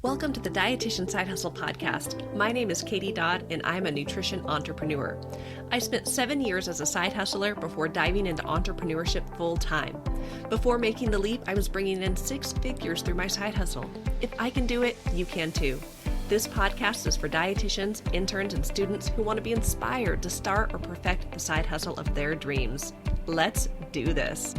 Welcome to the Dietitian Side Hustle podcast. My name is Katie Todd, and I'm a nutrition entrepreneur. I spent 7 years as a side hustler before diving into entrepreneurship full time. Before making the leap, I was bringing in 6 figures through my side hustle. If I can do it, you can too. This podcast is for dietitians, interns, and students who want to be inspired to start or perfect the side hustle of their dreams. Let's do this.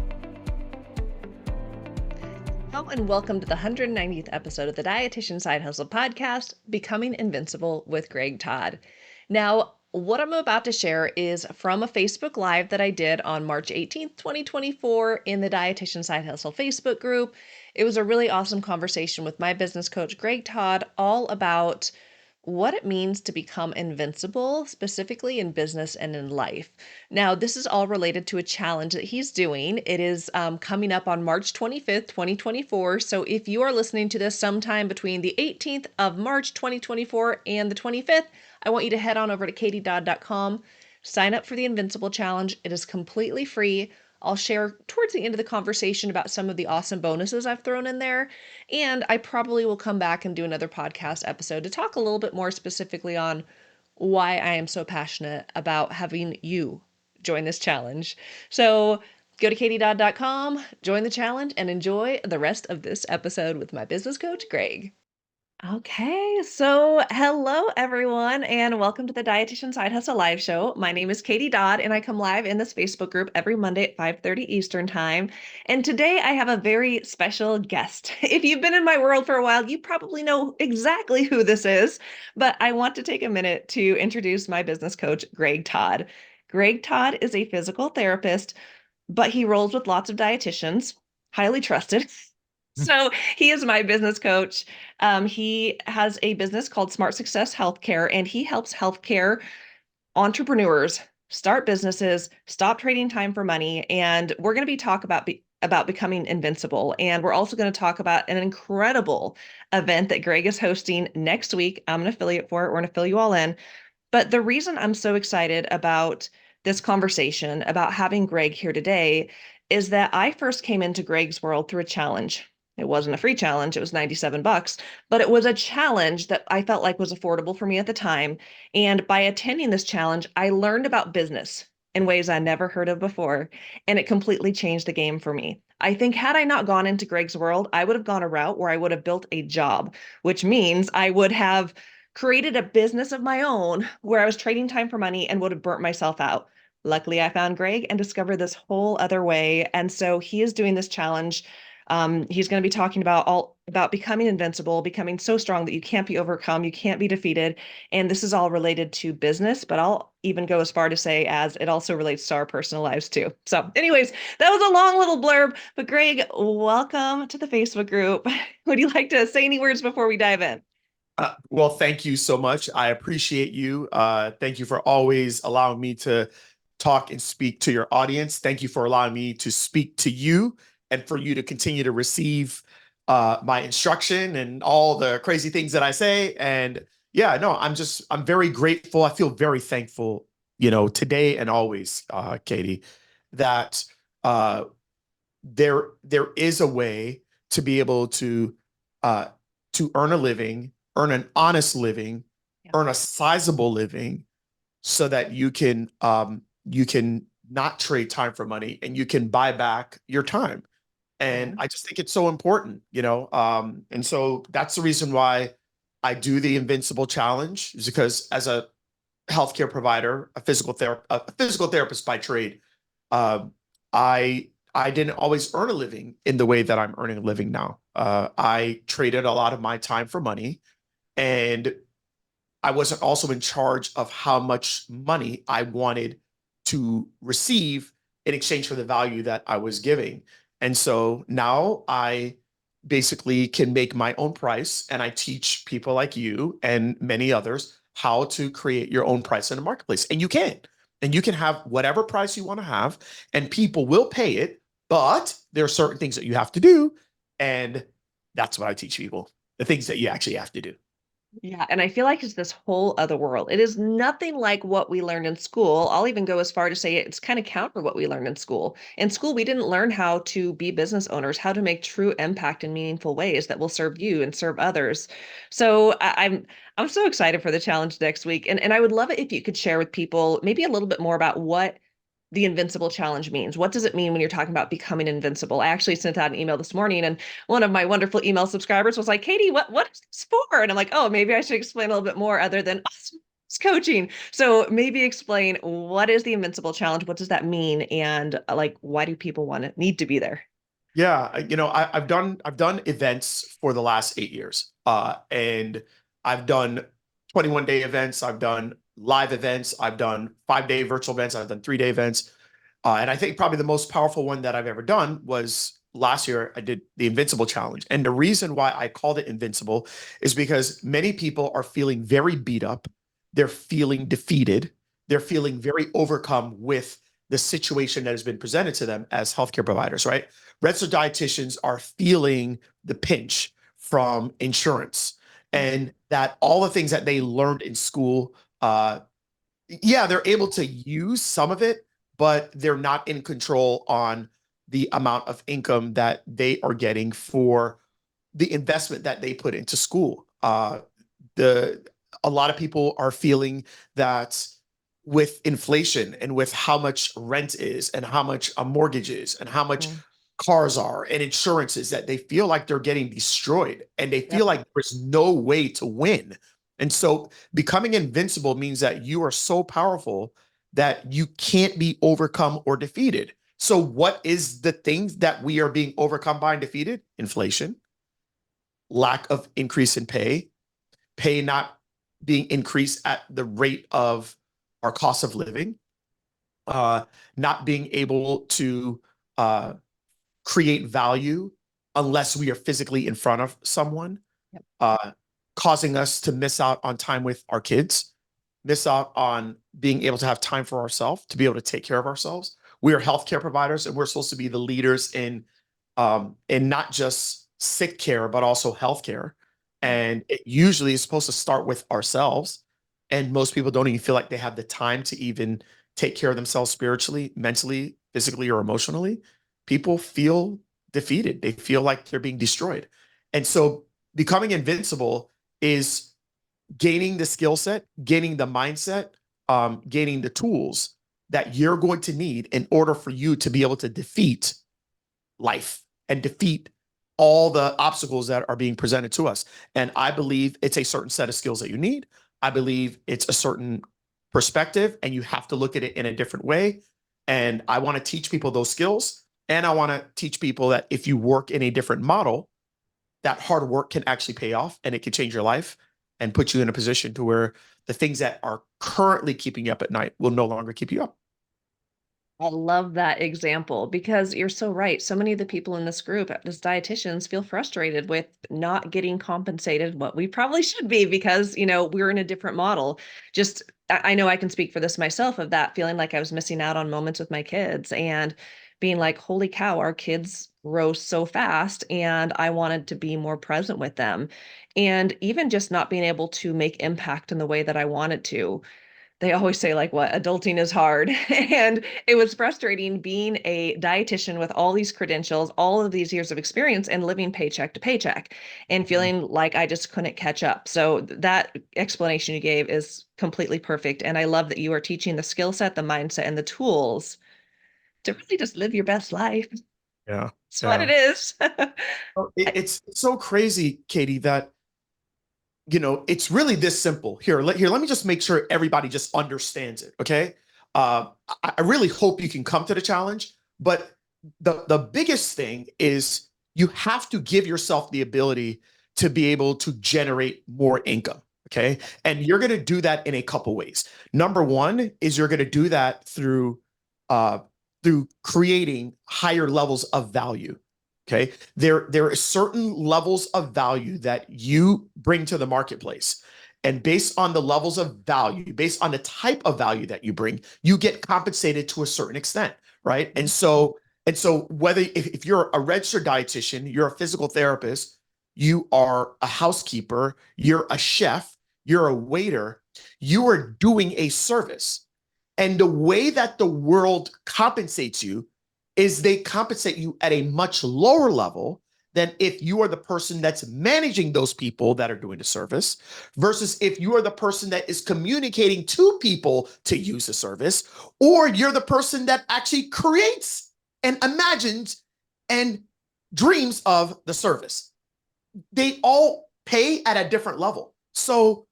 Hello and welcome to the 190th episode of the Dietitian Side Hustle podcast, Becoming Invincible with Greg Todd. Now, what I'm about to share is from a Facebook Live that I did on March 18th, 2024 in the Dietitian Side Hustle Facebook group. It was a really awesome conversation with my business coach, Greg Todd, all about what it means to become invincible, specifically in business and in life. Now, this is all related to a challenge that he's doing. It is coming up on March 25th, 2024. So if you are listening to this sometime between the 18th of March, 2024 and the 25th, I want you to head on over to katiedodd.com, sign up for the Invincible Challenge. It is completely free. I'll share towards the end of the conversation about some of the awesome bonuses I've thrown in there. And I probably will come back and do another podcast episode to talk a little bit more specifically on why I am so passionate about having you join this challenge. So go to katiedodd.com, join the challenge, and enjoy the rest of this episode with my business coach, Greg. Okay, so hello everyone, and welcome to the Dietitian Side Hustle Live Show. My name is Katie Dodd, and I come live in this Facebook group every Monday at 5:30 Eastern Time. And today I have a very special guest. If you've been in my world for a while, you probably know exactly who this is, but I want to take a minute to introduce my business coach, Greg Todd. Greg Todd is a physical therapist, but he rolls with lots of dietitians, highly trusted. So he is my business coach. He has a business called Smart Success Healthcare, and he helps healthcare entrepreneurs start businesses, stop trading time for money. And we're going to be talking about becoming invincible. And we're also going to talk about an incredible event that Greg is hosting next week. I'm an affiliate for it. We're going to fill you all in. But the reason I'm so excited about this conversation, about having Greg here today, is that I first came into Greg's world through a challenge. It wasn't a free challenge, it was $97, but it was a challenge that I felt like was affordable for me at the time. And by attending this challenge, I learned about business in ways I never heard of before, and it completely changed the game for me. I think had I not gone into Greg's world, I would have gone a route where I would have built a job, which means I would have created a business of my own where I was trading time for money and would have burnt myself out. Luckily, I found Greg and discovered this whole other way. And so he is doing this challenge. He's going to be talking about becoming invincible, becoming so strong that you can't be overcome, you can't be defeated. And this is all related to business, but I'll even go as far to say as it also relates to our personal lives too. So anyways, that was a long little blurb, but Greg, welcome to the Facebook group. Would you like to say any words before we dive in? Well, thank you so much. I appreciate you. Thank you for always allowing me to talk and speak to your audience. Thank you for allowing me to speak to you and for you to continue to receive my instruction and all the crazy things that I say. And yeah, no, I'm very grateful. I feel very thankful, today and always, Katie, that there is a way to be able to earn a living, earn an honest living, earn a sizable living, so that you can not trade time for money and you can buy back your time. And I just think it's so important, and so that's the reason why I do the Invincible Challenge, is because as a healthcare provider, a physical therapist by trade, I didn't always earn a living in the way that I'm earning a living now. I traded a lot of my time for money, and I wasn't also in charge of how much money I wanted to receive in exchange for the value that I was giving. And so now I basically can make my own price, and I teach people like you and many others how to create your own price in the marketplace. And you can have whatever price you want to have, and people will pay it, but there are certain things that you have to do. And that's what I teach people, the things that you actually have to do. Yeah, and I feel like it's this whole other world. It is nothing like what we learned in school. I'll even go as far to say it's kind of counter what we learned in school. In school, we didn't learn how to be business owners, how to make true impact in meaningful ways that will serve you and serve others. So I'm so excited for the challenge next week. And I would love it if you could share with people maybe a little bit more about what the Invincible challenge means. What does it mean when you're talking about becoming invincible? I actually sent out an email this morning, and one of my wonderful email subscribers was like, Katie, what is this for? And I'm like, oh, maybe I should explain a little bit more other than awesome coaching. So maybe explain, what is the Invincible challenge? What does that mean? And like, why do people need to be there? Yeah, I've done events for the last 8 years, and I've done 21-day events. I've done live events. I've done 5-day virtual events. I've done 3-day events, and I think probably the most powerful one that I've ever done was last year. I did the Invincible Challenge, and the reason why I called it Invincible is because many people are feeling very beat up. They're feeling defeated. They're feeling very overcome with the situation that has been presented to them as healthcare providers, right? Registered dietitians are feeling the pinch from insurance, and that all the things that they learned in school, yeah, they're able to use some of it, but they're not in control on the amount of income that they are getting for the investment that they put into school. The A lot of people are feeling that with inflation and with how much rent is and how much a mortgage is and how much Mm, cars are and insurances, that they feel like they're getting destroyed and they feel yep. like there's no way to win. And so becoming invincible means that you are so powerful that you can't be overcome or defeated. So what is the things that we are being overcome by and defeated? Inflation, lack of increase in pay not being increased at the rate of our cost of living, not being able to uh, create value unless we are physically in front of someone, Yep. uh, causing us to miss out on time with our kids, miss out on being able to have time for ourselves, to be able to take care of ourselves. We are healthcare providers, and we're supposed to be the leaders in not just sick care but also healthcare. And it usually is supposed to start with ourselves. And most people don't even feel like they have the time to even take care of themselves spiritually, mentally, physically, or emotionally. People feel defeated. They feel like they're being destroyed. And so becoming invincible is gaining the skill set, gaining the mindset, gaining the tools that you're going to need in order for you to be able to defeat life and defeat all the obstacles that are being presented to us. And I believe it's a certain set of skills that you need. I believe it's a certain perspective, and you have to look at it in a different way. And I want to teach people those skills. And I want to teach people that if you work in a different model, that hard work can actually pay off and it can change your life and put you in a position to where the things that are currently keeping you up at night will no longer keep you up. I love that example because you're so right. So many of the people in this group, as dietitians, feel frustrated with not getting compensated what we probably should be because, we're in a different model. Just, I know I can speak for this myself, of that feeling like I was missing out on moments with my kids and being like, holy cow, our kids grow so fast and I wanted to be more present with them. And even just not being able to make impact in the way that I wanted to. They always say like, what, adulting is hard. And it was frustrating being a dietitian with all these credentials, all of these years of experience, and living paycheck to paycheck and feeling like I just couldn't catch up. So that explanation you gave is completely perfect. And I love that you are teaching the skill set, the mindset, and the tools to really just live your best life. Yeah. It's what it Yeah. is. It's so crazy, Katie, that it's really this simple. Let me just make sure everybody just understands it. Okay. I really hope you can come to the challenge, but the biggest thing is you have to give yourself the ability to be able to generate more income. Okay. And you're going to do that in a couple ways. Number one is you're going to do that uh, through creating higher levels of value. Okay. There are certain levels of value that you bring to the marketplace. And based on the levels of value, based on the type of value that you bring, you get compensated to a certain extent, right? And so whether if you're a registered dietitian, you're a physical therapist, you are a housekeeper, you're a chef, you're a waiter, you are doing a service. And the way that the world compensates you is they compensate you at a much lower level than if you are the person that's managing those people that are doing the service versus if you are the person that is communicating to people to use the service, or you're the person that actually creates and imagines and dreams of the service. They all pay at a different level. So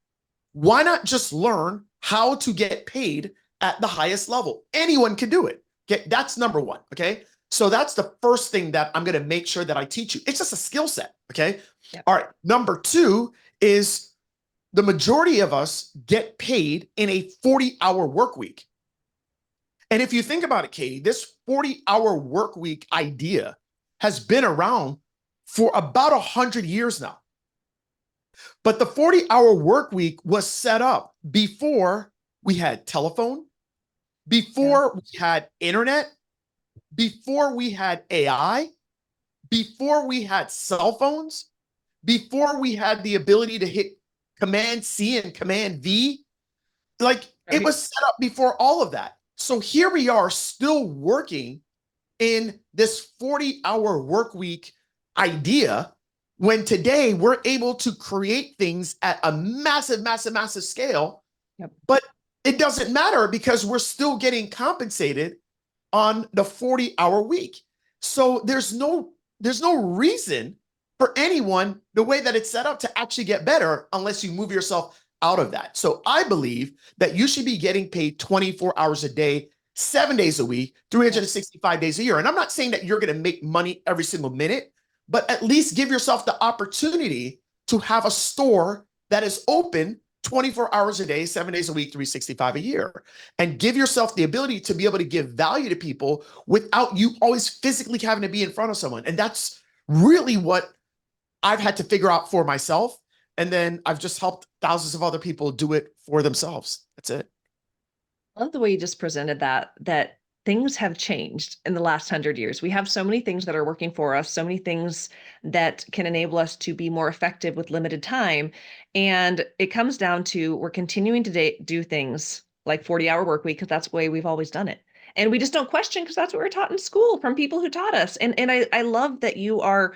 why not just learn how to get paid at the highest level? Anyone can do it. Okay, that's number one. Okay, so that's the first thing that I'm going to make sure that I teach you. It's just a skill set. Okay, Yep. all right. Number two is the majority of us get paid in a 40-hour work week. And if you think about it, Katie, this 40-hour work week idea has been around for about 100 years now. But the 40-hour work week was set up before we had telephone, Yeah. before we had internet, before we had AI, before we had cell phones, before we had the ability to hit Command C and Command V. Like, it Right. was set up before all of that. So here we are still working in this 40-hour work week idea when today we're able to create things at a massive, massive, massive scale. Yep. But it doesn't matter because we're still getting compensated on the 40-hour week. So there's no reason for anyone the way that it's set up to actually get better unless you move yourself out of that. So I believe that you should be getting paid 24 hours a day, 7 days a week, 365 days a year. And I'm not saying that you're going to make money every single minute, but at least give yourself the opportunity to have a store that is open 24 hours a day, 7 days a week, 365 a year, and give yourself the ability to be able to give value to people without you always physically having to be in front of someone. And that's really what I've had to figure out for myself. And then I've just helped thousands of other people do it for themselves. That's it. I love the way you just presented that things have changed in the last 100 years. We have so many things that are working for us, so many things that can enable us to be more effective with limited time. And it comes down to we're continuing to do things like 40-hour work week because that's the way we've always done it. And we just don't question because that's what we're taught in school from people who taught us. And I love that you are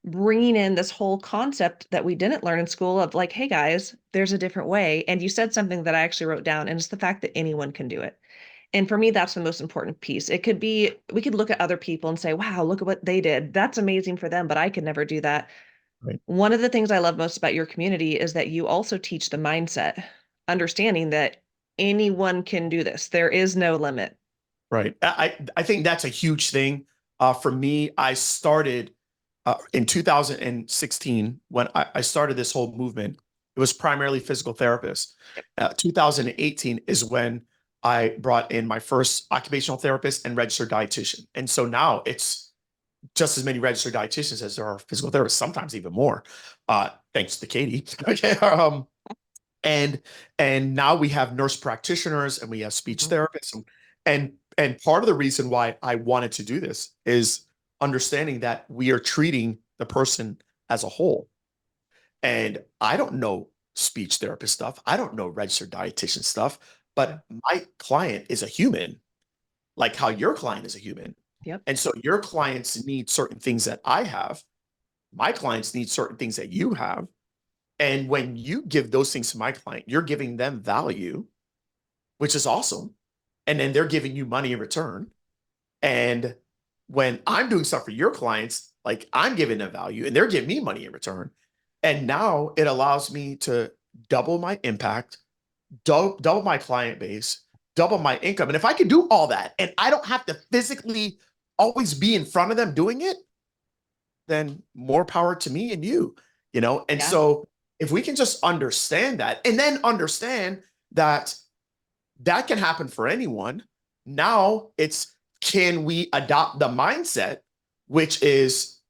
bringing in this whole concept that we didn't learn in school of like, hey guys, there's a different way. And you said something that I actually wrote down, and it's the fact that anyone can do it. And for me, that's the most important piece. It could be, we could look at other people and say, wow, look at what they did. That's amazing for them, but I could never do that. Right. One of the things I love most about your community is that you also teach the mindset, understanding that anyone can do this. There is no limit. Right. I think that's a huge thing. For me, I started in 2016 when I started this whole movement. It was primarily physical therapists. 2018 is when I brought in my first occupational therapist and registered dietitian. And so now it's just as many registered dietitians as there are physical therapists, sometimes even more, thanks to Katie. Okay. And now we have nurse practitioners and we have speech Mhm. therapists. And part of the reason why I wanted to do this is understanding that we are treating the person as a whole. And I don't know speech therapist stuff. I don't know registered dietitian stuff, Yeah. but my client is a human, like how your client is a human. Yep. And so your clients need certain things that I have. My clients need certain things that you have. And when you give those things to my client, you're giving them value, which is awesome. And then they're giving you money in return. And when I'm doing stuff for your clients, like I'm giving them value and they're giving me money in return. And now it allows me to double my impact, double my client base, double my income. And if I can do all that and I don't have to physically always be in front of them doing it, then more power to me and you. And Yeah. so if we can just understand that and then understand that that can happen for anyone, now it's, can we adopt the mindset, which is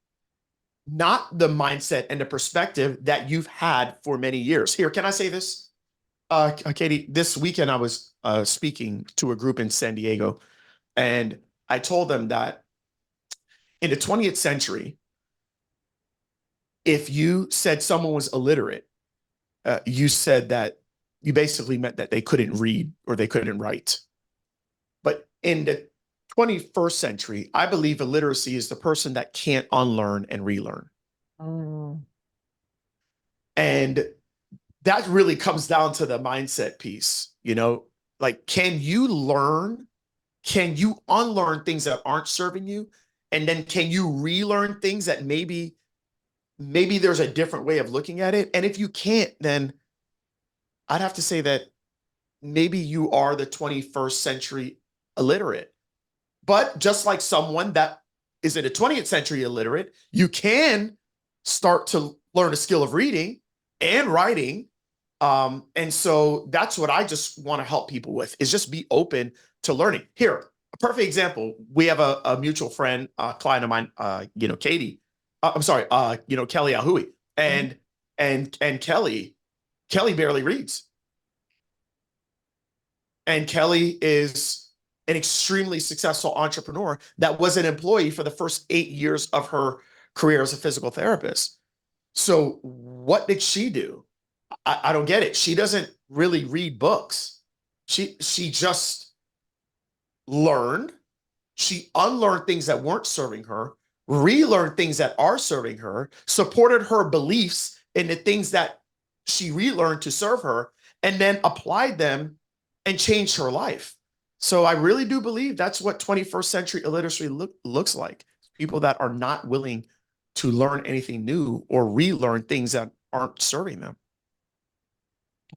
not the mindset and the perspective that you've had for many years. Here, can I say this? Katie, this weekend I was speaking to a group in San Diego, and I told them that in the 20th century, If you said someone was illiterate, you said that you basically meant that they couldn't read or they couldn't write. But in the 21st century, I believe illiteracy is the person that can't unlearn and relearn. Oh. And that really comes down to the mindset piece, like, can you learn? Can you unlearn things that aren't serving you? And then can you relearn things that maybe there's a different way of looking at it? And if you can't, then I'd have to say that maybe you are the 21st century illiterate. But just like someone that is in the 20th century illiterate, you can start to learn a skill of reading and writing. And so that's what I just want to help people with, is just be open to learning. Here, a perfect example. We have a mutual friend, client of mine, Katie. I'm sorry, Kelly Ahui. And Kelly barely reads. And Kelly is an extremely successful entrepreneur that was an employee for the first 8 years of her career as a physical therapist. So what did she do? I don't get it. She doesn't really read books. She just learned. She unlearned things that weren't serving her, relearned things that are serving her, supported her beliefs in the things that she relearned to serve her, and then applied them and changed her life. So I really do believe that's what 21st century illiteracy looks like. People that are not willing to learn anything new or relearn things that aren't serving them.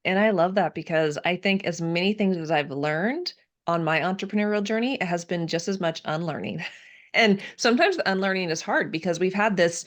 And I love that because I think as many things as I've learned on my entrepreneurial journey, it has been just as much unlearning. And sometimes the unlearning is hard because we've had this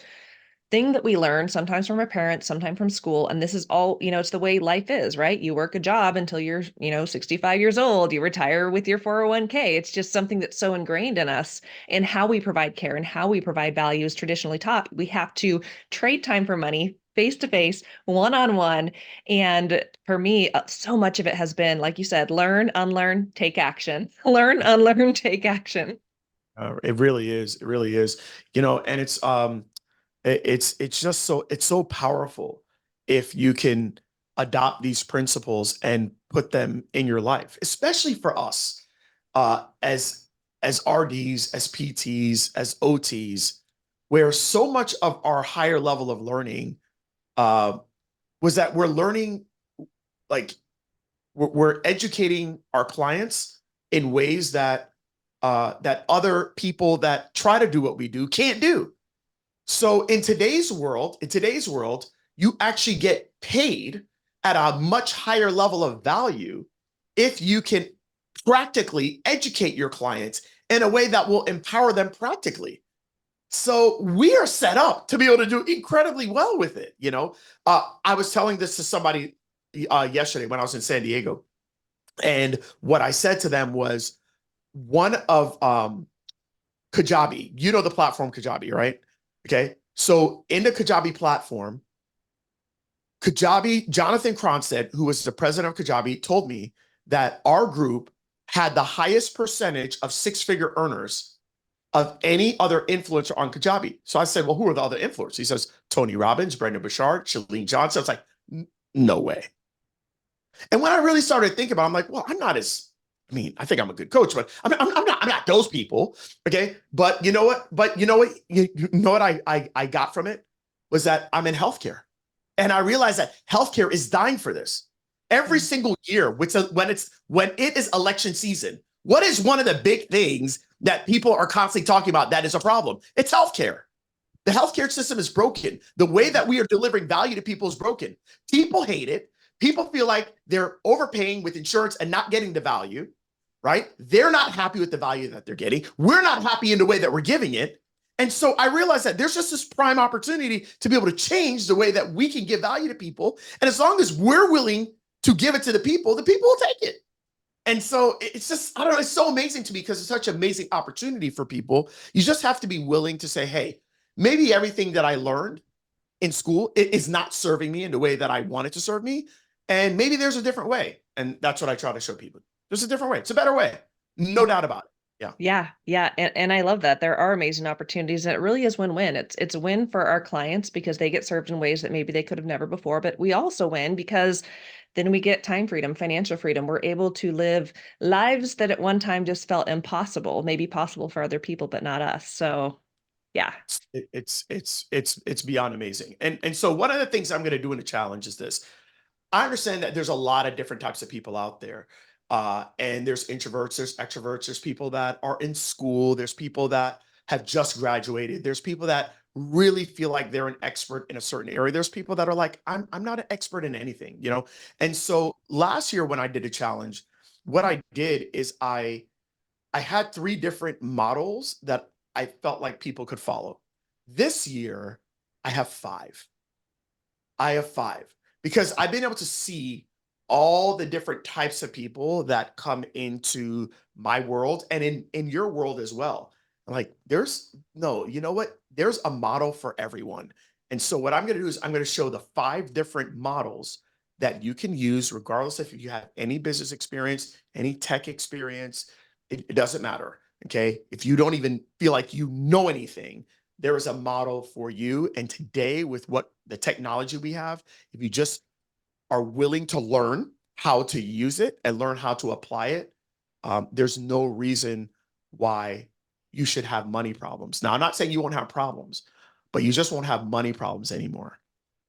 thing that we learn sometimes from our parents, sometimes from school. And this is all, it's the way life is, right? You work a job until you're, 65 years old, you retire with your 401k. It's just something that's so ingrained in us, and how we provide care and how we provide value is traditionally taught. We have to trade time for money, face to face, one on one. And for me, so much of it has been, like you said, learn, unlearn, take action, learn, unlearn, take action. It really is. It really is. And it's just it's so powerful if you can adopt these principles and put them in your life, especially for us, as RDs, as PTs, as OTs, where so much of our higher level of learning uh, was that we're learning, like, we're educating our clients in ways that that other people that try to do what we do can't do. So in today's world, you actually get paid at a much higher level of value if you can practically educate your clients in a way that will empower them practically. So we are set up to be able to do incredibly well with it. I was telling this to somebody yesterday when I was in San Diego, and what I said to them was, one of Kajabi, the platform Kajabi, right? Okay. So in the Kajabi platform, Jonathan Cronstead, who was the president of Kajabi, told me that our group had the highest percentage of six-figure earners of any other influencer on Kajabi. So I said, well, who are the other influencers? He says, Tony Robbins, Brendon Burchard, Chalene Johnson. I was like, no way. And when I really started thinking about it, I'm like, well, I think I'm a good coach, but I'm not those people. Okay. But you know what? I got from it was that I'm in healthcare. And I realized that healthcare is dying for this. Every single year, when it is election season, what is one of the big things that people are constantly talking about that is a problem? It's healthcare. The healthcare system is broken. The way that we are delivering value to people is broken. People hate it. People feel like they're overpaying with insurance and not getting the value, right? They're not happy with the value that they're getting. We're not happy in the way that we're giving it. And so I realized that there's just this prime opportunity to be able to change the way that we can give value to people. And as long as we're willing to give it to the people will take it. And so it's just, I don't know, it's so amazing to me because it's such an amazing opportunity for people. You just have to be willing to say, hey, maybe everything that I learned in school is not serving me in the way that I want it to serve me. And maybe there's a different way. And that's what I try to show people. There's a different way. It's a better way. No doubt about it. Yeah. Yeah, yeah, and I love that. There are amazing opportunities, and it really is win-win. It's a win for our clients because they get served in ways that maybe they could have never before, but we also win because then we get time freedom, financial freedom. We're able to live lives that at one time just felt impossible, maybe possible for other people, but not us. So, yeah. It's beyond amazing. And so one of the things I'm going to do in the challenge is this. I understand that there's a lot of different types of people out there. And there's introverts, there's extroverts, there's people that are in school, there's people that have just graduated, there's people that really feel like they're an expert in a certain area. There's people that are like, I'm not an expert in anything, you know? And so last year when I did a challenge, what I did is I had 3 different models that I felt like people could follow. This year, I have 5. I have 5 because I've been able to see all the different types of people that come into my world and in your world as well. I'm like, there's no, you know what? There's a model for everyone. And so what I'm going to do is I'm going to show the 5 different models that you can use regardless if you have any business experience, any tech experience, it doesn't matter. Okay? If you don't even feel like you know anything, there is a model for you. And today, with what the technology we have, if you just are willing to learn how to use it and learn how to apply it, there's no reason why you should have money problems. Now, I'm not saying you won't have problems, but you just won't have money problems anymore.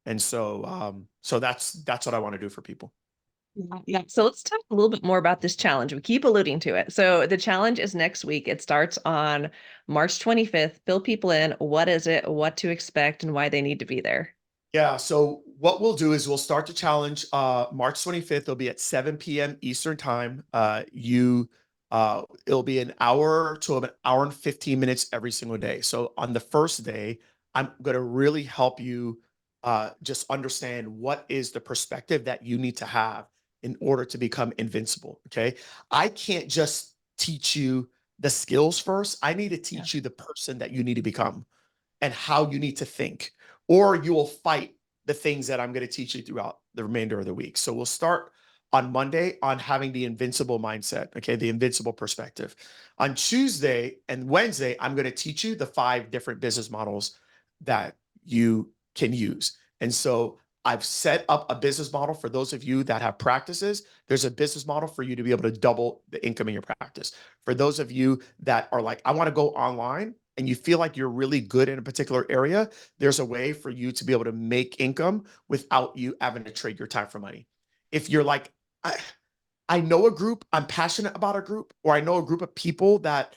And so, so that's what I want to do for people. Yeah. Yeah. So let's talk a little bit more about this challenge. We keep alluding to it. So the challenge is next week. It starts on March 25th. Fill people in. What is it? What to expect and why they need to be there. Yeah. So what we'll do is we'll start the challenge March 25th. It'll be at 7 p.m. Eastern time. It'll be an hour to an hour and 15 minutes every single day. So on the first day, I'm going to really help you just understand what is the perspective that you need to have in order to become invincible. Okay. I can't just teach you the skills first. I need to Yeah. teach you the person that you need to become and how you need to think, or you will fight the things that I'm going to teach you throughout the remainder of the week. So we'll start on Monday on having the invincible mindset, okay, the invincible perspective. On Tuesday and Wednesday, I'm going to teach you the 5 different business models that you can use. And so I've set up a business model for those of you that have practices. There's a business model for you to be able to double the income in your practice. For those of you that are like, I want to go online, and you feel like you're really good in a particular area, there's a way for you to be able to make income without you having to trade your time for money. If you're like, I know a group, I'm passionate about a group, or I know a group of people that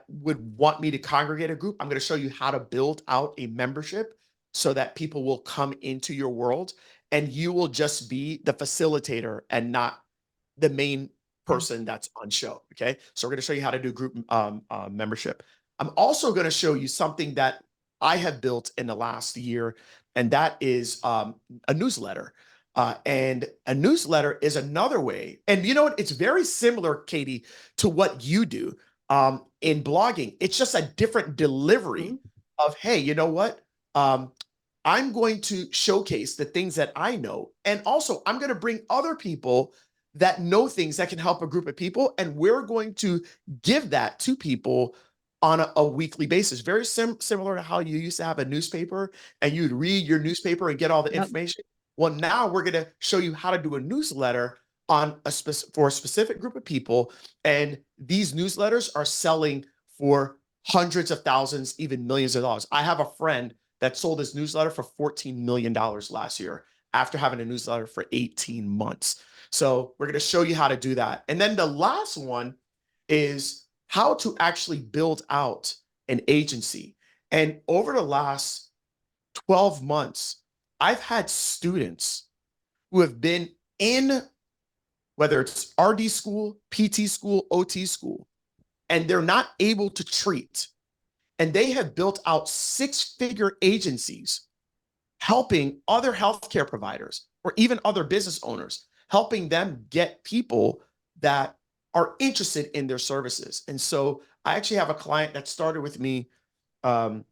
would want me to congregate a group, I'm going to show you how to build out a membership so that people will come into your world and you will just be the facilitator and not the main Yeah. person that's on show. Okay. So we're going to show you how to do group membership. I'm also going to show you something that I have built in the last year, and that is a newsletter. And a newsletter is another way. And you know what? It's very similar, Katie, to what you do in blogging. It's just a different delivery Mhm. of, hey, you know what? Um, I'm going to showcase the things that I know. And also, I'm going to bring other people that know things that can help a group of people. And we're going to give that to people on a weekly basis. Very similar to how you used to have a newspaper and you'd read your newspaper and get all the Yep. information. Well, now we're going to show you how to do a newsletter on for a specific group of people. And these newsletters are selling for hundreds of thousands, even millions of dollars. I have a friend that sold his newsletter for $14 million last year after having a newsletter for 18 months. So we're going to show you how to do that. And then the last one is how to actually build out an agency. And over the last 12 months, I've had students who have been in whether it's RD school, PT school, OT school, and they're not able to treat. And they have built out 6-figure agencies helping other healthcare providers or even other business owners, helping them get people that are interested in their services. And so I actually have a client that started with me um,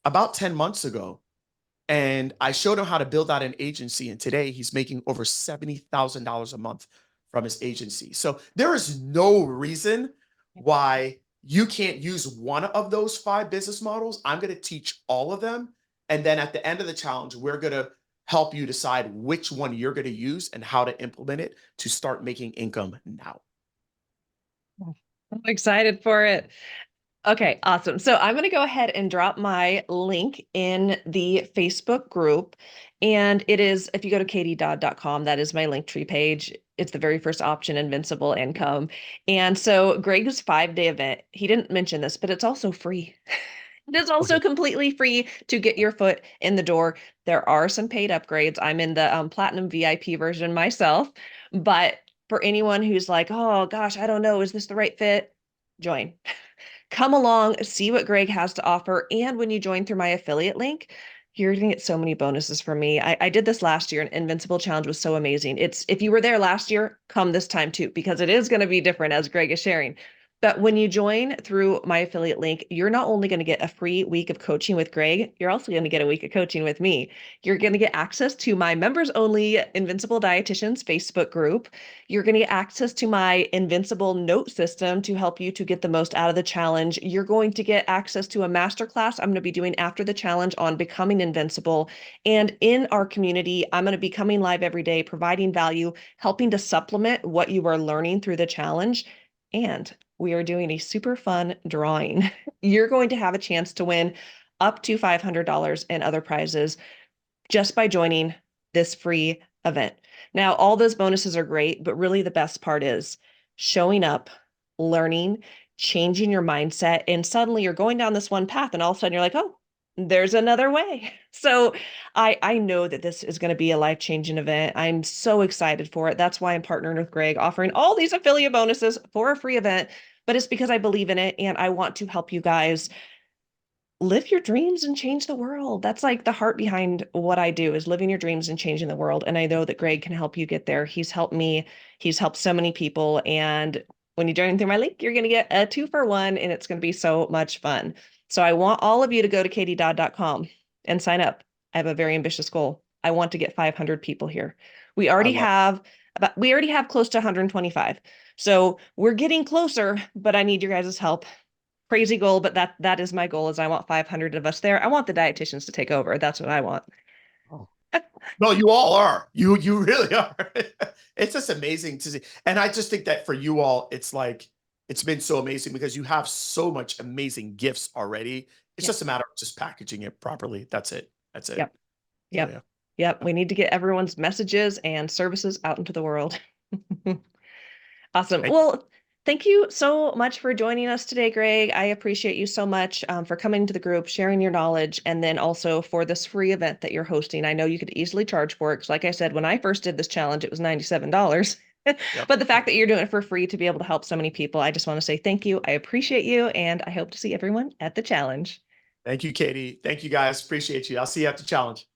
about 10 months ago. And I showed him how to build out an agency. And today he's making over $70,000 a month from his agency. So there is no reason why you can't use one of those 5 business models. I'm going to teach all of them. And then at the end of the challenge, we're going to help you decide which one you're going to use and how to implement it to start making income now. I'm excited for it. Okay, awesome. So I'm going to go ahead and drop my link in the Facebook group. And it is, if you go to katiedodd.com, that is my Linktree page. It's the very first option, Invincible Income. And so Greg's 5-day event, he didn't mention this, but it's also free. It is also Okay. completely free to get your foot in the door. There are some paid upgrades. I'm in the Platinum VIP version myself, but for anyone who's like, oh gosh, I don't know, is this the right fit? Join. Come along, see what Greg has to offer. And when you join through my affiliate link, you're going to get so many bonuses from me. I did this last year, and Invincible Challenge was so amazing. It's if you were there last year, come this time too, because it is going to be different as Greg is sharing. But when you join through my affiliate link, you're not only going to get a free week of coaching with Greg, you're also going to get a week of coaching with me. You're going to get access to my members only Invincible Dietitians Facebook group. You're going to get access to my Invincible note system to help you to get the most out of the challenge. You're going to get access to a masterclass I'm going to be doing after the challenge on becoming invincible. And in our community, I'm going to be coming live every day, providing value, helping to supplement what you are learning through the challenge. And we are doing a super fun drawing. You're going to have a chance to win up to $500 in other prizes just by joining this free event. Now, all those bonuses are great, but really the best part is showing up, learning, changing your mindset, and suddenly you're going down this one path, and all of a sudden you're like, oh, there's another way. So I know that this is going to be a life-changing event. I'm so excited for it. That's why I'm partnering with Greg, offering all these affiliate bonuses for a free event, but it's because I believe in it and I want to help you guys live your dreams and change the world. That's like the heart behind what I do is living your dreams and changing the world. And I know that Greg can help you get there. He's helped me. He's helped so many people. And when you join through my link, you're going to get a 2-for-1 and it's going to be so much fun. So I want all of you to go to katiedodd.com and sign up. I have a very ambitious goal. I want to get 500 people here. We I already love have we already have close to 125. So we're getting closer, but I need your guys' help. Crazy goal, but that is my goal is I want 500 of us there. I want the dietitians to take over. That's what I want. it. No, you all are. You really are. It's just amazing to see. And I just think that for you all, it's like it's been so amazing because you have so much amazing gifts already. It's Yep. just a matter of just packaging it properly. That's it. That's it. Yep. So Yep. yeah. Yep. We need to get everyone's messages and services out into the world. Awesome. Thank Well, thank you so much for joining us today, Greg. I appreciate you so much for coming to the group, sharing your knowledge, and then also for this free event that you're hosting. I know you could easily charge for it because, like I said, when I first did this challenge, it was $97. Yep. But the fact that you're doing it for free to be able to help so many people, I just want to say thank you. I appreciate you, and I hope to see everyone at the challenge. Thank you, Katie. Thank you guys. Appreciate you. I'll see you at the challenge.